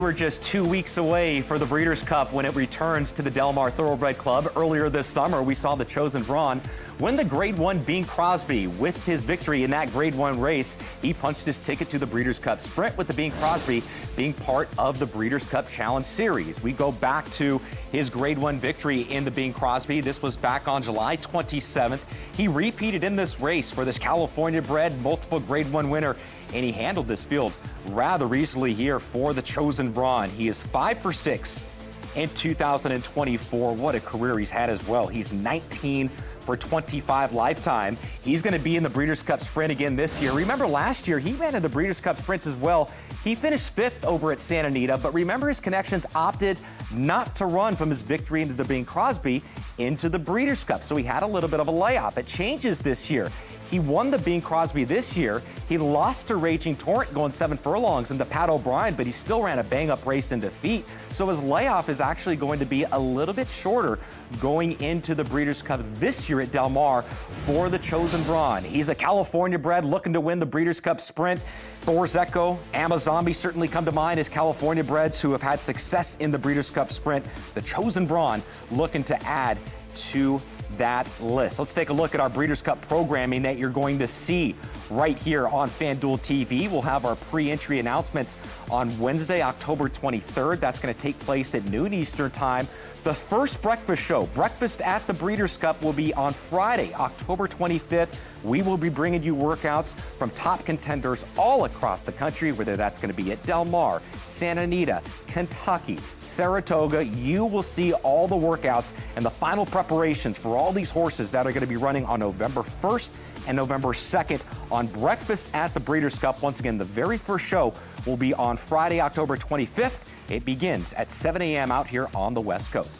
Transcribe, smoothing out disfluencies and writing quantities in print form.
We're just 2 weeks away for the Breeders' Cup when it returns to the Del Mar Thoroughbred Club. Earlier this summer, we saw the CHOSEN VRON win the Grade 1 Bing Crosby. With his victory in that Grade 1 race, he punched his ticket to the Breeders' Cup Sprint, with the Bing Crosby being part of the Breeders' Cup Challenge Series. We go back to his Grade 1 victory in the Bing Crosby. This was back on July 27th. He repeated in this race for this California-bred multiple Grade 1 winner, and he handled this field rather easily here for the CHOSEN VRON. He is 5 for 6 in 2024. What a career he's had as well. He's 19 for 25 lifetime. He's going to be in the Breeders' Cup Sprint again this year. Remember last year, he ran in the Breeders' Cup Sprint as well. He finished 5th over at Santa Anita, but remember his connections opted not to run from his victory into the Bing Crosby into the Breeders' Cup. So he had a little bit of a layoff. It changes this year. He won the Bing Crosby this year. He lost to Raging Torrent going 7 furlongs into Pat O'Brien, but he still ran a bang-up race in defeat. So his layoff is actually going to be a little bit shorter going into the Breeders' Cup this year at Del Mar for the CHOSEN VRON. He's a California-bred looking to win the Breeders' Cup Sprint. Thor's Echo, Amazombi certainly come to mind as California-breds who have had success in the Breeders' Cup Sprint. The CHOSEN VRON looking to add to that list. Let's take a look at our Breeders' Cup programming that you're going to see right here on FanDuel TV. We'll have our pre-entry announcements on Wednesday, October 23rd. That's going to take place at noon Eastern Time. The first breakfast show, Breakfast at the Breeders' Cup, will be on Friday, October 25th. We will be bringing you workouts from top contenders all across the country, whether that's going to be at Del Mar, Santa Anita, Kentucky, Saratoga. You will see all the workouts and the final preparations for all these horses that are going to be running on November 1st and November 2nd on Breakfast at the Breeders' Cup. Once again, the very first show will be on Friday, October 25th. It begins at 7 a.m. out here on the West Coast.